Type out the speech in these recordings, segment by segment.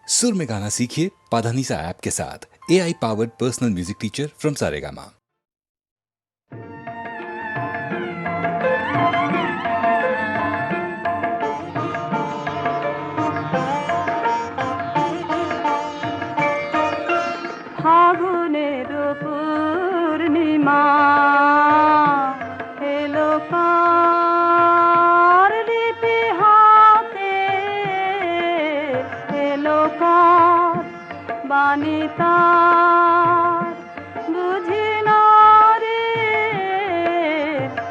सुर में गाना सीखिए पाधानीसा ऐप के साथ। AI powered personal music teacher from Saregama. ফাগুনের পূর্ণিমা এলো কার লিপি হাতে, এলো কার বাণী তার বুঝি না রে,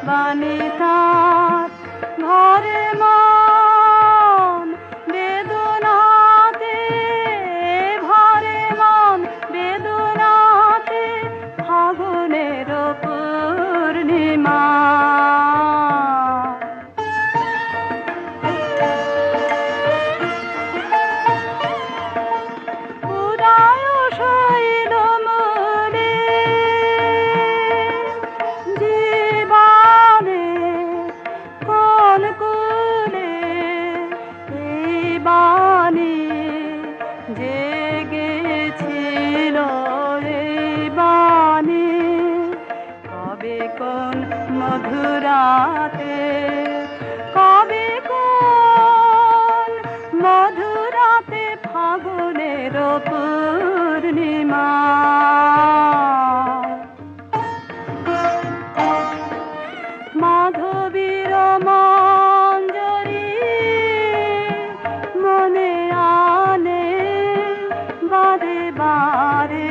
বাণী তার ঘরে মন বেদনাতে, ঘরে মন বেদনাতে ফাগুনের পূর্ণিমা। উদয় শৈল মূলে জীবনে কোন কুলে এই বাণী জেগেছিল, এই বাণী কবে কোন মধুরাতে, কবে কোন মধুরাতে ফাগুনের পূর্ণিমা। মাধবীর মঞ্জরি মনে আনে বারে বারে,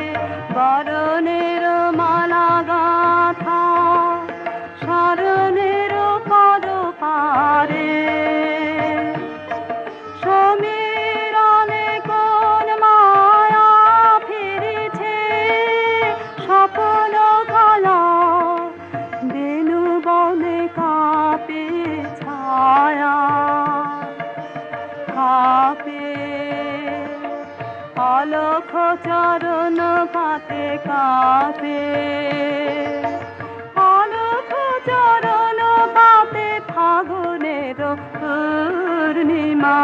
বরণের মালা গাথা শরণের পদ পারে। সমীরণে কোন মায়া ফিরেছে, স্বপ্ন কালা বেনু বনে কাঁপে ছায়া, কাঁপে অলখ চরণ পাতে, কাঁপে অলখ চরণ পাতে ফাগুনের পূর্ণিমা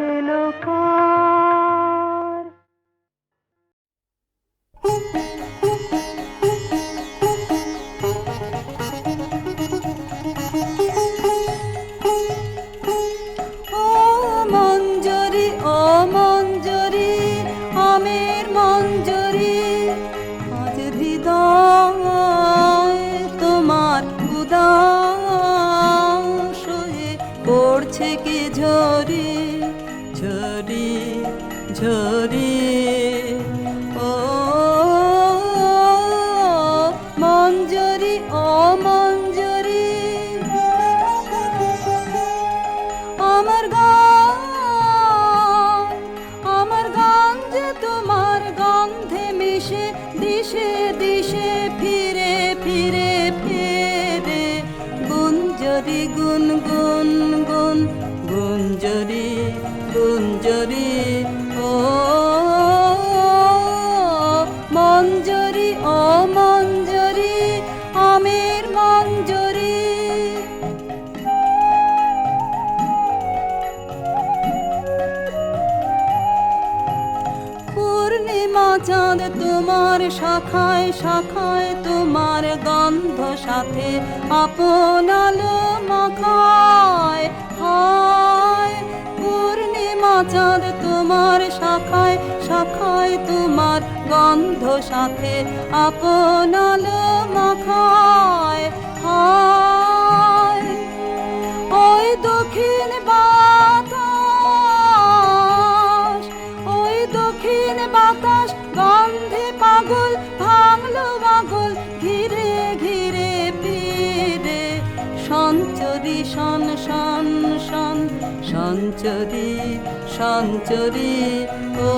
এলো কার। ও মঞ্জরি, ও মঞ্জরি, আমের মঞ্জরি, আজ হৃদয় তোমার উদাস হয়ে পড়ছে কি ঝরি ঝরি ঝরি। ও মঞ্জরি, ও মঞ্জরি, আমার গান, আমার গান যে তোমার গন্ধে মিশে দিশে দিশে ফিরে ফিরে ফিরে। গুঞ্জরি গুন গুন গুন গুঞ্জরি গুঞ্জরি। ও মঞ্জরি, ও মঞ্জরি, আমের মঞ্জরি। পূর্ণিমা চাঁদ তোমার শাখায় শাখায়, তোমার গন্ধ সাথে আপন আলো মাখায়। হায় পূর্ণিমা চাঁদ তোমার শাখায় শাখায়, তোমার গন্ধ সাথে আপন আলো মাখায়। হায় ওই দক্ষিণ বাতাস, ওই দক্ষিণ বাতাস গন্ধে পাগল ভাঙলো পাগল, ঘিরে ঘিরে ফিরে সঞ্চরি শন শন শন সঞ্চরি সঞ্চরি। ও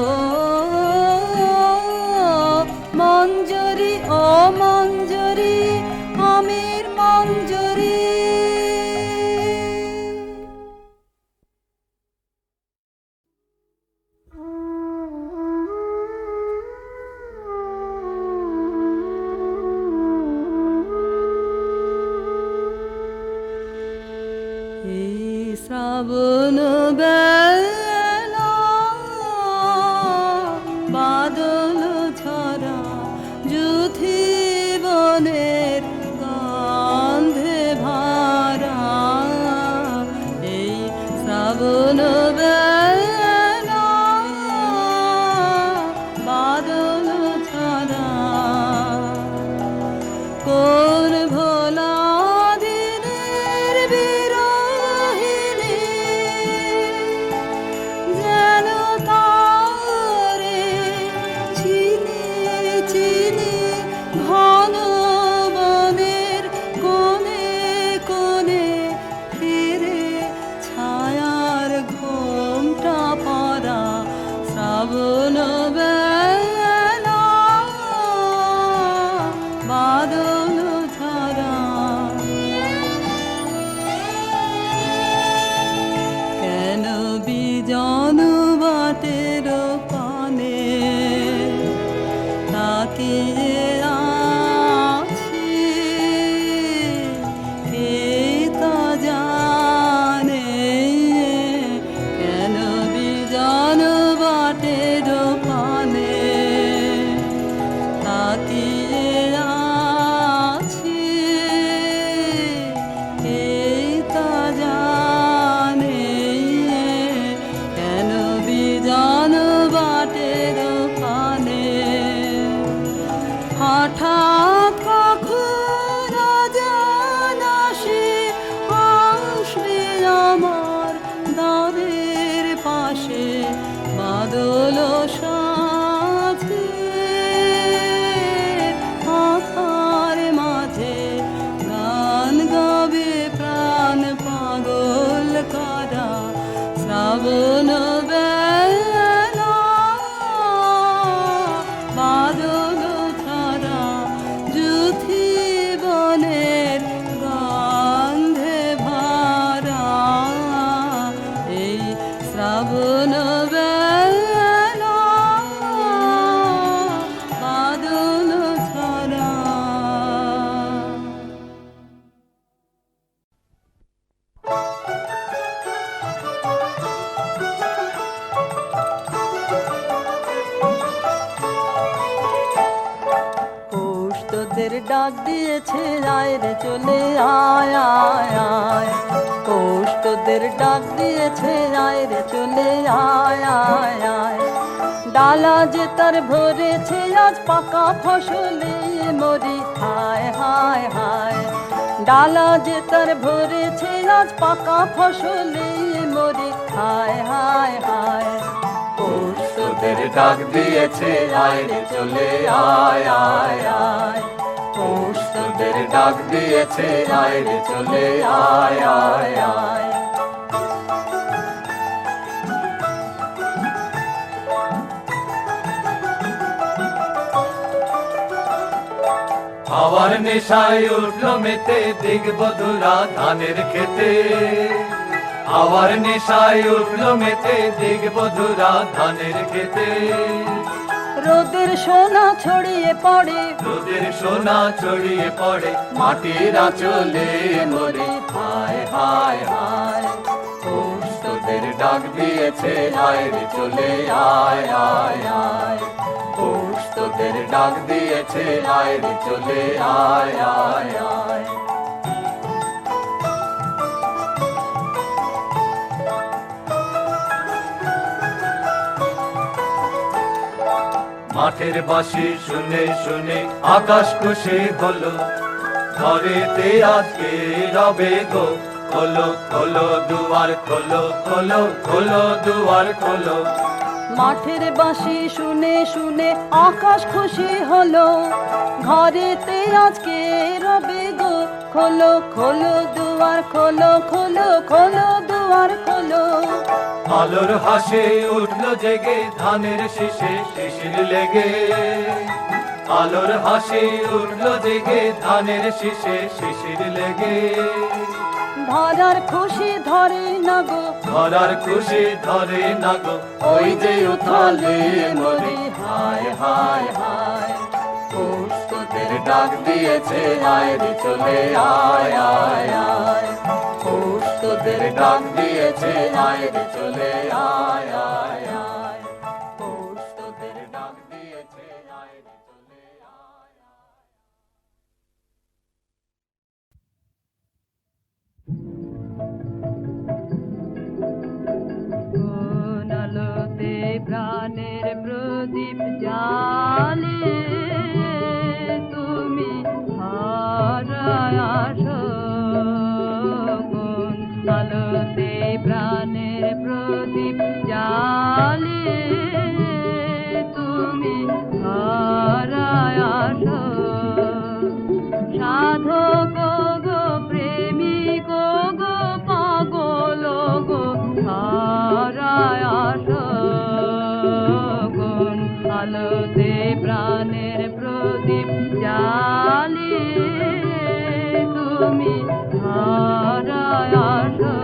মঞ্জরি, ও মঞ্জরি, আমের মঞ্জরি। এই শ্রাবণ বেলা আকাশে বাদল সাথে মাথার মাঝে গান গাবে প্রাণ পাগল করা শ্রাবণ বেলা বাদল ছাড়া যুথি বনের গন্ধে ভরা এই শ্রাবণ বেলা বাদল ছাড়া। পৌষ তোদের ডাক দিয়েছে আয় রে চলে আয় আয় আয় পৌষ তোদের ডাক দিয়েছে আয় রে চলে আয় আয় আয় ডালা যে তার ভরেছে আজ পাকা ফসলে মরি হায় হায় হায় ডালা যে তার ভরেছে আজ পাকা ফসলে মরি হায় হায় হায় পৌষ তোদের ডাক দিয়েছে আয় রে চলে আয় আয় আয় পৌষ তোদের ডাক দিয়েছে আয় রে চলে আয় আয় আয়। আবার নেশায় উঠলো মেতে দিগবধুরা ধানের খেতে আবার নেশায় উঠলো মেতে দিগবধুরা ধানের খেতে রোদের সোনা ছড়িয়ে পড়ে রোদের সোনা ছড়িয়ে পড়ে মাটির আঁচলে মরে হায় হায় হায় পৌষ তোদের ডাক দিয়েছে আয় রে চলে আয় আয় আয় পৌষ তোদের ডাক দিয়েছে আয় রে চলে আয় আয় আয়। মাঠের বাঁশি শুনে শুনে আকাশ খুশি হলো ঘরেতে আজকে রবে গো খোলো খোলো দুয়ার খোলো খোলো খোলো দুয়ার খোলো মাঠের বাঁশি শুনে শুনে আকাশ খুশি হলো ঘরেতে আজকে রবে গো খোলো খোলো দুয়ার খোলো খোলো খোলো দুয়ার খোলো আলোর হাসে উঠলো জেগে ধানের শীষে শিশির লেগে আলোর হাসি উঠলো জেগে ধানের শীষে শিশির লেগে ধরার খুশি ধরে না গো ধরার খুশি ধরে না গো ওই যে উথালে মরি হায় হায় হায় পৌষ তোদের ডাক দিয়েছে আয় রে চলে আয় আয় আয় পৌষ তোদের ডাক দিয়েছে আয় রে চলে আয় আয় আয় পৌষ তোদের ডাক দিয়েছে আয় রে চলে আয় আয়। কোন আলোতে প্রাণের প্রদীপ জালে তুমি হারায় আসো কোন আলোতে প্রাণের প্রদীপ জালে তুমি হারায় আসো সাধক গো প্রেমিক গো পাগল গো হারায় আসো কোন আলোতে প্রাণের প্রদীপ জালি তুমি হারায় আসো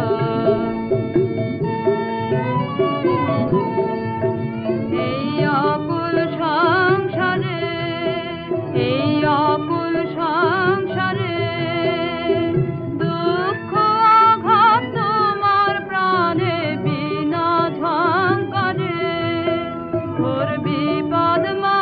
এই অকুল সংসারে এই অকুল সংসারে দুঃখ আঘাত তোমার প্রাণে বিনা ঝঙ্কারে ঘোর বিপদ মা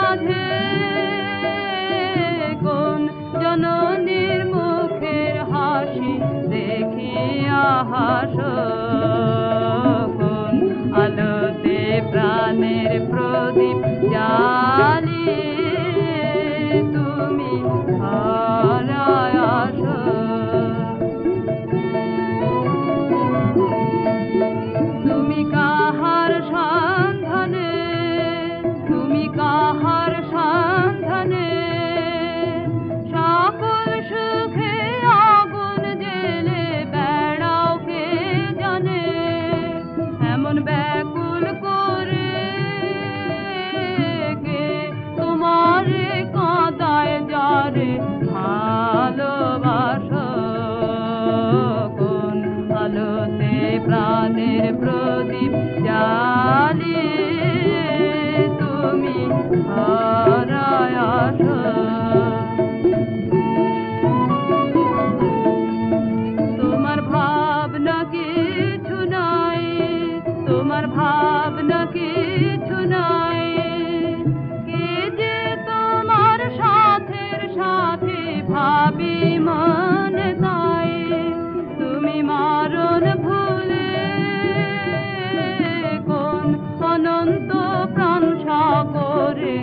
ভাবনা কিছু নাই, কে যে তোমার সাথের সাথে ভাবি মনে তাই, তুমি মারণ ভুলে কোন অনন্ত প্রাণ সাগরে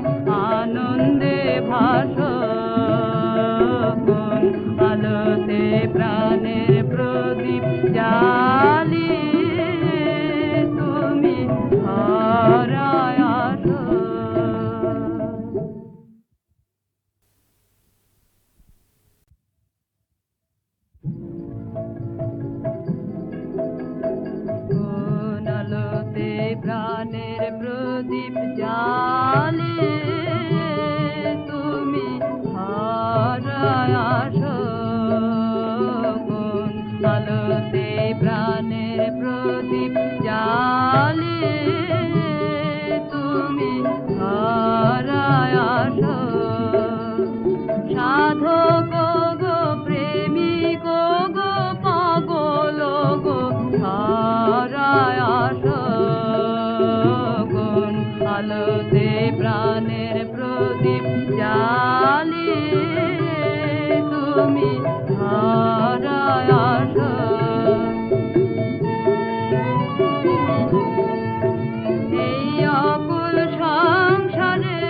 আনন্দে ভাসো, কোন আলোতে প্রাণের প্রদীপ জ্বালিয়ে তুমি ধরায় আসো। কোন আলোতে প্রাণের প্রদীপ জ্বালিয়ে তুমি ধরায় আসো, কোন আলোতে প্রাণের প্রদীপ জ্বালিয়ে তুমি ধরায় আসো। সাধক গো প্রেমিক গো পাগল গো ধরায় আসো, কোন আলোতে প্রাণের প্রদীপ জ্বালিয়ে তুমি ধরায় আসো। এই অকুল সংসারে,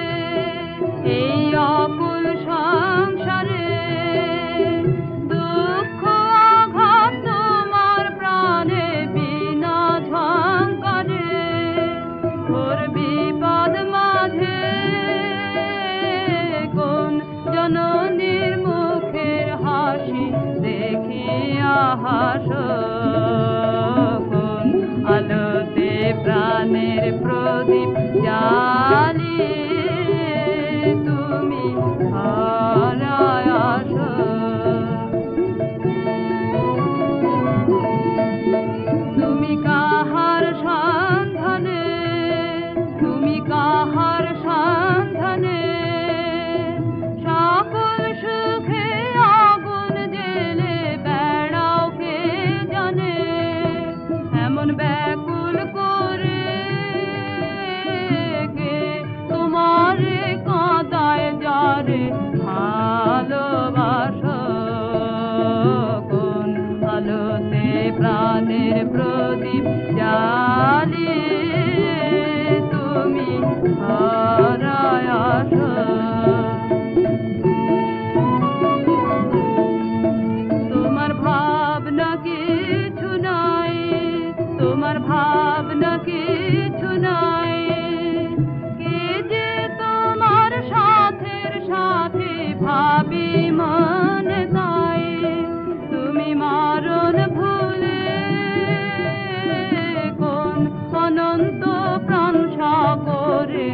এই অকুল সংসারে দুঃখ আঘাত তোমার প্রাণে বিনা ঝঙ্কারে, ওর বিপদ মাঝে কোন জননীর মুখের হাসি দেখিয়া হাসো, কোন আলোতে প্রাণের প্রদীপ জ্বালিয়ে তুমি ধরায় আসো। তুমি কাহার সন্ধানে, তুমি কাহার সন্ধানে সকল সুখে আগুন জেলে বেড়াও কে জানে, এমন ব্যাকুল করে কে তোমারে কাঁদায় যারে ভালোবাসো, কোন আলোতে প্রাণের প্রদীপ জ্বালিয়ে তুমি ধরায় আসো। তোমার ভাবনা কিছু নাই, তোমার ভাবনা কিছু নাই, কে যে তোমার সাথের সাথে ভাবি মনে তাই, তুমি মারণ ভুলে কোন অনন্ত প্রাণ সাগরে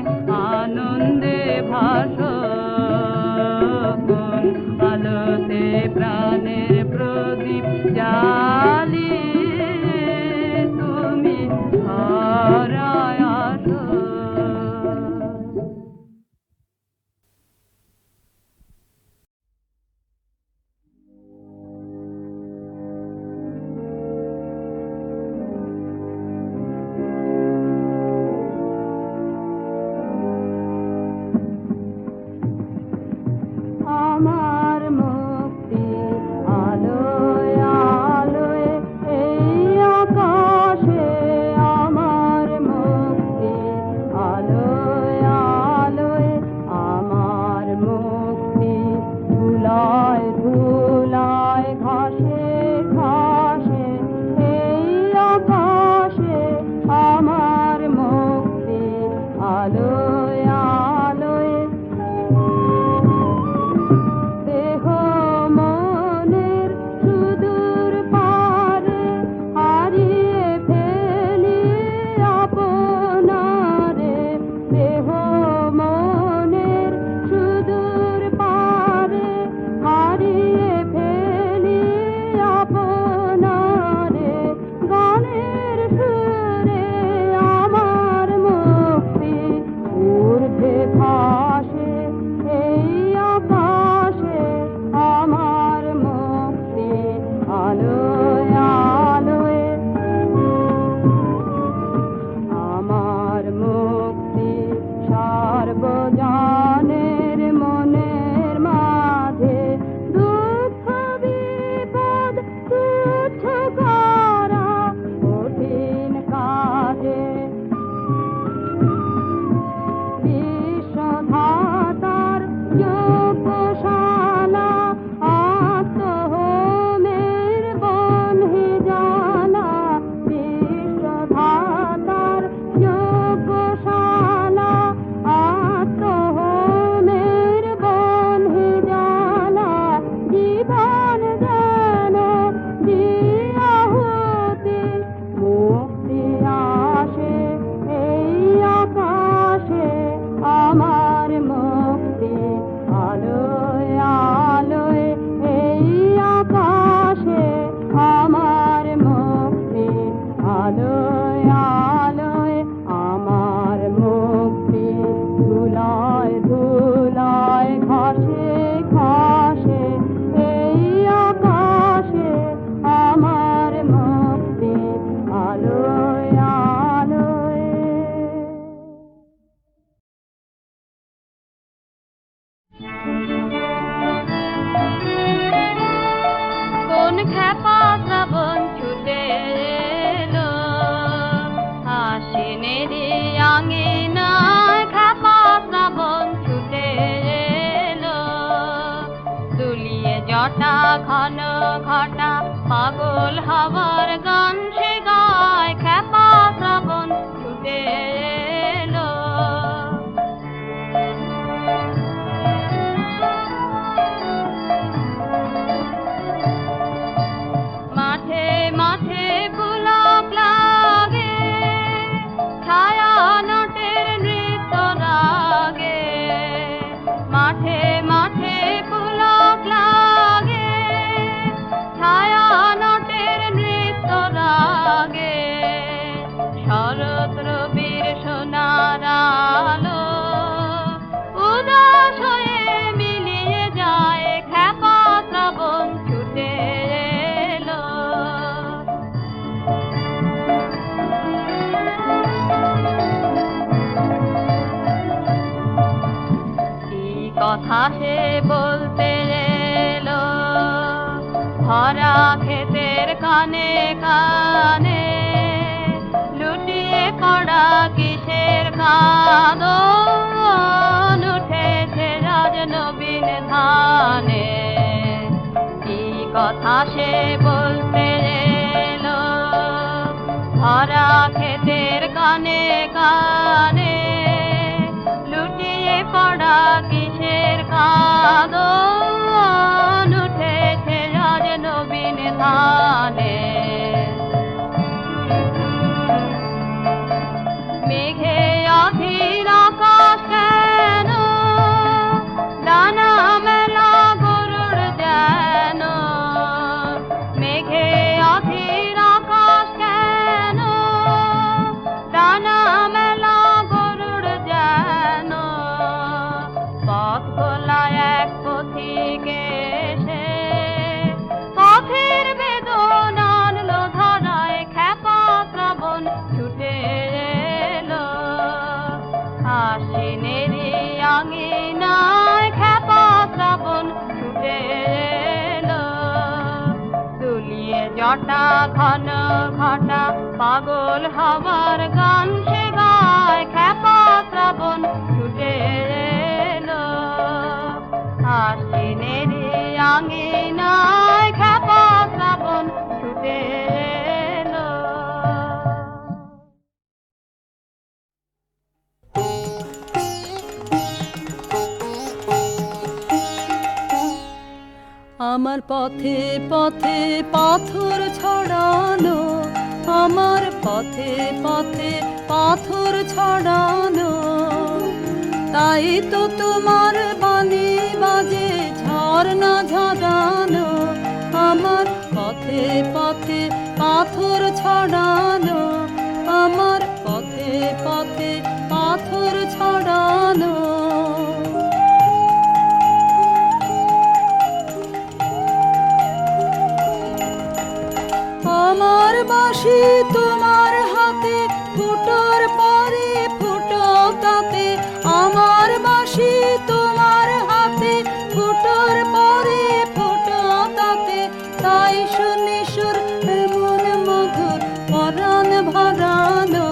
আঙিনায় খ্যাপা শ্রাবণ ছুটে এলো, দুলিয়ে জটা ঘন ঘটা পাগল হবার গান সে গায়, খ্যাপা শ্রাবণ ছুটে এলো। মাঠে মাঠে পুলক লাগে, ছায়া নটের নৃত্য রাগে, মাঠে মাঠে পুলক লাগে, ছায়া নটের নৃত্য রাগে, শরৎ রবির সোনার আলো উদাস হয়ে মিলিয়ে যায়, খ্যাপা শ্রাবণ ছুটে এলো। কি কথা সে বলতে এলো, ভরা ক্ষেতের কানে কানে, লুটিয়ে পড়া কিসের কাঁদন, উঠেছে রাজ নবীন ধানে। কি কথা সে বলতে এলো, ভরা ক্ষেতের কানে কানে, লুটিয়ে পড়া কিসের কাঁদন, উঠেছে রাজ নবীন ধানে। মেঘে অধীর আকাশ কেন, ডানা মেলা গরুড় যেন, মেঘে অধীর আকাশ কেন, ডানা মেলা গরুড় যেন, পথ ভোলা এক পথিক এসে পথের বেদনা আনলো ধরায়, খ্যাপা শ্রাবণ ছুটে এলো। আশ্বিনেরই আঙিনায় খ্যাপা শ্রাবণ ছুটে এলো, দুলিয়ে জটা ঘন ঘটা পাগল হবার গান সে গায়, খ্যাপা শ্রাবণ ছুটে এলো। আশ্বিনেরই আঙিনায় খ্যাপা শ্রাবণ ছুটে এলো। আমার পথে পথে পাথর ছড়ানো, আমার পথে পথে পাথর ছড়ানো, তাই তো তোমার বাণী বাজে ঝর্ণা ঝরানো। আমার পথে পথে পাথর ছড়ানো, আমার পথে পথে পাথর ছড়ানো। আমার বাঁশি তোমার হাতে, ফুটোর পরে ফুটো তাতে, আমার বাঁশি তোমার হাতে, ফুটোর পরে ফুটো তাতে, তাই শুনি সুর এমন মধুর পরাণ ভরানো।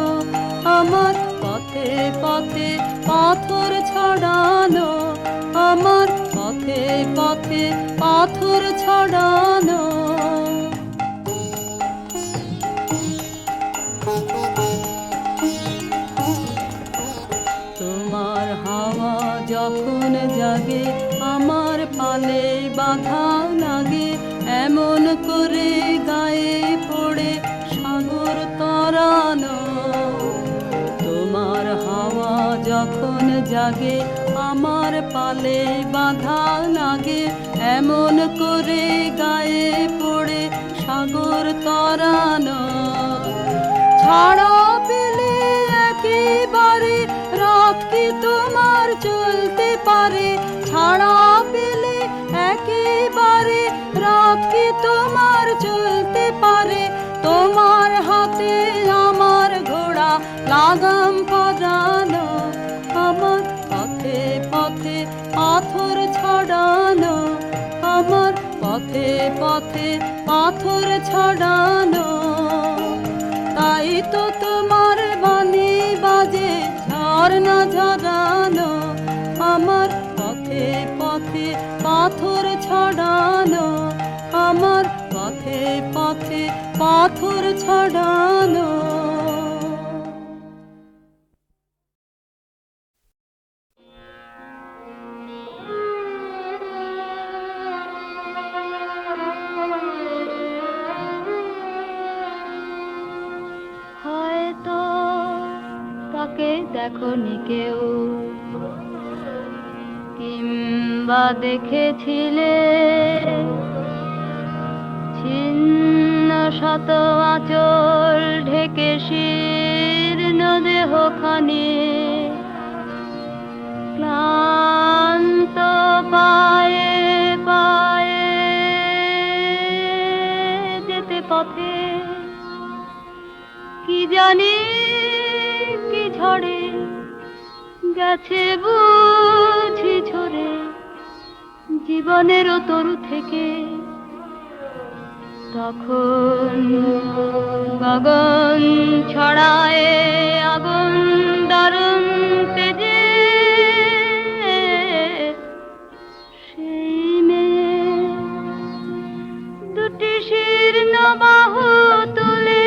আমার পথে পথে পাথর ছড়ানো, আমার পথে পথে পাথর ছড়ানো। তোমার হাওয়া যখন জাগে, আমার পালে বাধা লাগে, এমন করে গায়ে পড়ে সাগর তরানো। তোমার হাওয়া যখন জাগে, আমার পালে বাধা লাগে, এমন করে গায়ে পড়ে সাগর তরানো। ছাড়া পেলে একেবারে রাত কি তোমার চলতে পারে, ছাড়া পেলে একেবারে রাত কি তোমার চলতে পারে। তোমার হাতে আমার ঘোড়া লাগাম পরানো, আমার পথে পথে পাথর ছড়ানো, আমার পথে পথে পাথর ছড়ানো। তাই তো তোমার বাণী বাজে ঝর্ণা ঝরানো, আমার পথে পথে পাথর ছড়ানো, আমার পথে পথে পাথর ছড়ানো। হয়তো তাকে দেখনি কেউ, কিংবা দেখেছিলে ছিন্ন শত আঁচল ঢেকে শীর্ণ দেহখানি, ক্লান্ত পায়ে পায়ে যেতে পথে, কি জানি কি ঝড়ে গেছে বুঝি ঝরে জীবনেরও তরু থেকে। তখন গগন ছড়ায় আগুন দারুণ তেজে, সেই মেয়ে দুটি শীর্ণ বাহু তুলে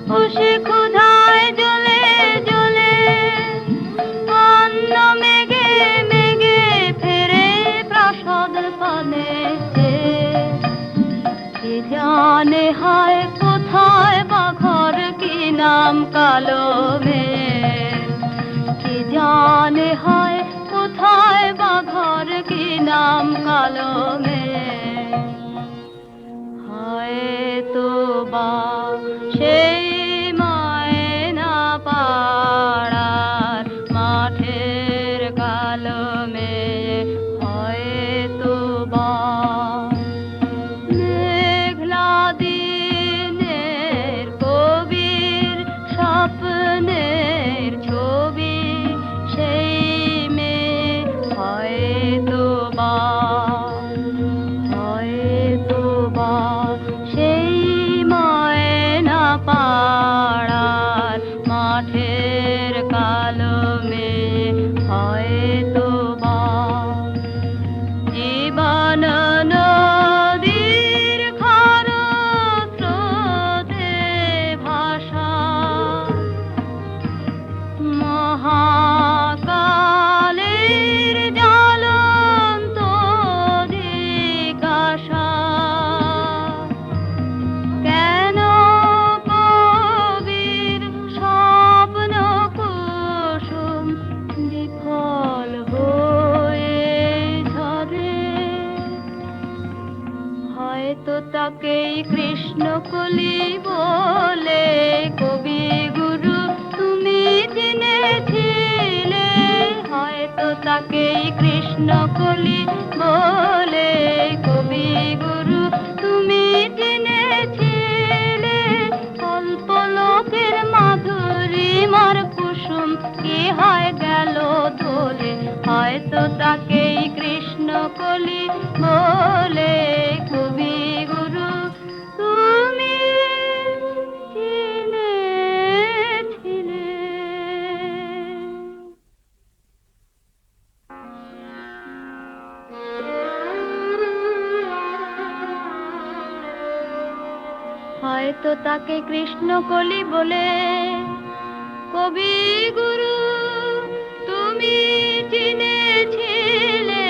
বসে ক্ষুধায় জ্বলে জ্বলে অন্ন মেঘে মেঘে ফেরে প্রসাদ পানে। কে জানে হায় কোথায় বা ঘর, কি নাম কালো মেয়ের, কে জানে হায় কোথায় বা ঘর, কি নাম কালো মেয়ের। হয়তো বা সেই ময়না পাড়ার মাঠের কালো মেয়ে, হয়তো বা মেঘলা দিনের কবির স্বপ্নের ছবি, সেই মেয়ে হয়তো বা, হয়তো বা সেই ময়না পাড়ার মাঠের কালো মেয়ে, হয়তো বা জীবন নদীর খরস্রোতে ভাসা মহাকালের জ্বলন্ত জিজ্ঞাসা। কেন কবির স্বপ্ন কুসুম বিফল হয়ে ঝরে? হয়তো তাকেই কৃষ্ণকলি বলে কবি গুরু তুমি চিনেছিলে, হয়তো তাকেই কৃষ্ণকলি বলে কবি গুরু তুমি চিনেছিলে। অল্প লোকের মাধুরীমার কুসুম কি হয় গেল ধরে, হয়তো তাকেই কৃষ্ণকলি বলে কবি গুরু তুমি চিনেছিলে। হয়তো তাকে কৃষ্ণকলি বলে কবি গুরু তুমি চিনেছিলে।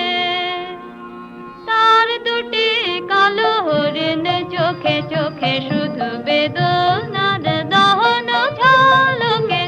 তার দুটি কালো হরিণ চোখে চোখে শুধু বেদনার দহন ঝলকে,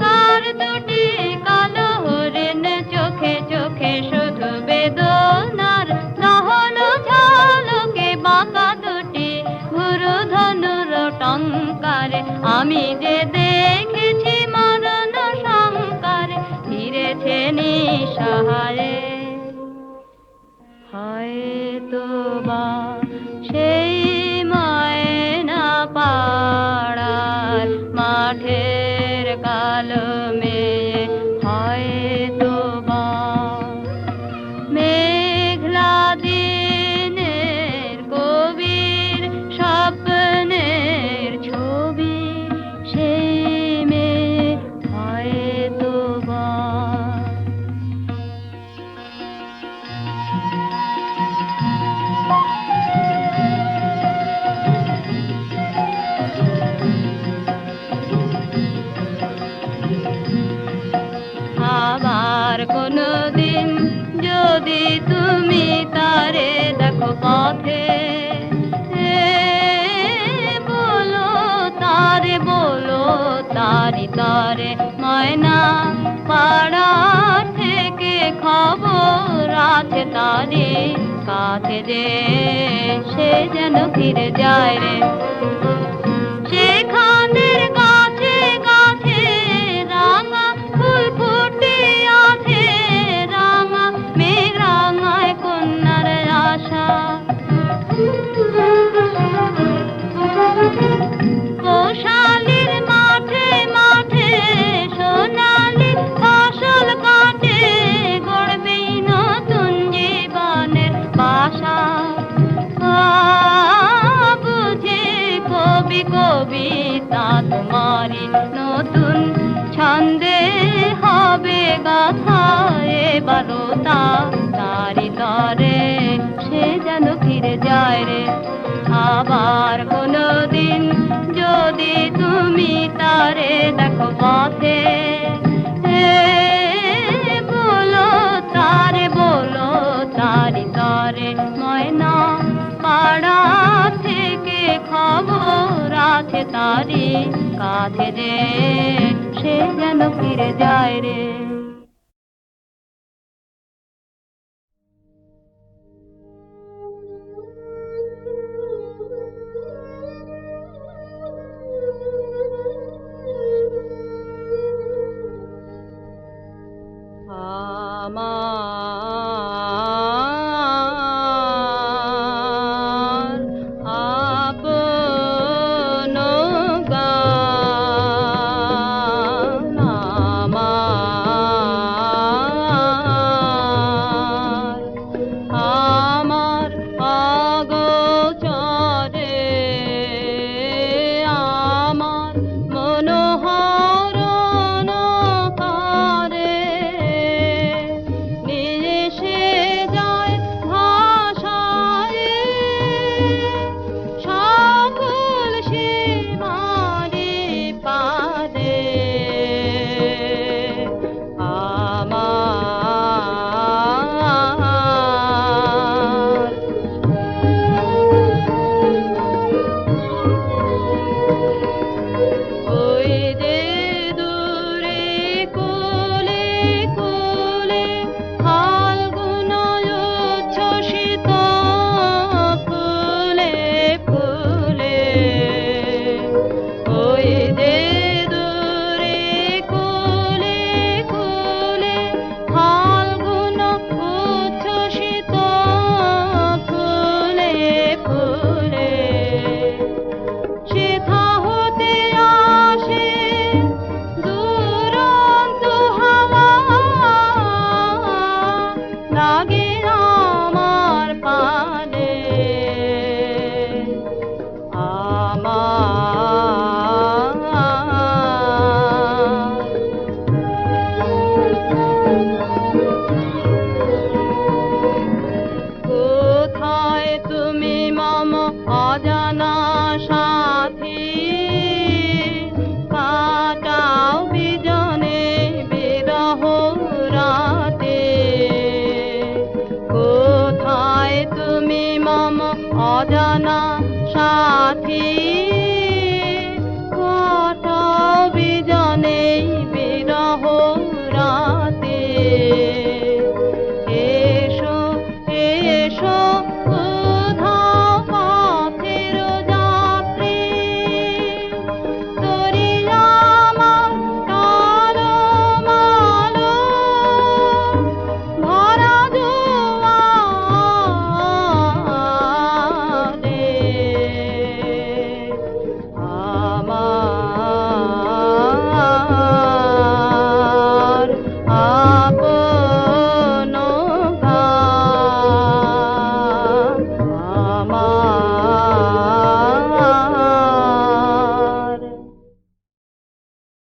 তার দুটি কালো হরিণ চোখে চোখে শুধু বেদনার দহন ঝলকে, বাঁকা দুটি গুরু ধনুর টঙ্কারে আমি যে দেখেছি মরণ শঙ্কারে ফিরেছে নিঃসহারে। হয়তো বা সেই ময়না পাড়ার মাঠের কালো মেয়ে, হয়তো বা মেঘলা দিনের কবির স্বপ্নের ছবি, দেখো পথে বলো তারি তরে ময়না পাড়া থেকে খবর আছে তারি কাছে যে সে যেন ফিরে যায় রে সেখানের গাছে গাছে রাঙা ফুল ফুটে আছে রাঙা মেঘ রাঙায় কন্যার আশা কোশালির মাঠে মাঠে সোনালি ফসল কাটে গড়বেই নতুন জীবনের বাসা বুঝে কবি কবিতা তোমারি নতুন ছন্দে হবে গাথা এবারও তারি তরে সে যেন ফিরে যায় রে আবার কোনদিন যদি তুমি তারে দেখো পথে বলো তারি তরে ময়না পাড়া থেকে খবর আছে তারি কাছে যে সে যেন ফিরে যায় রে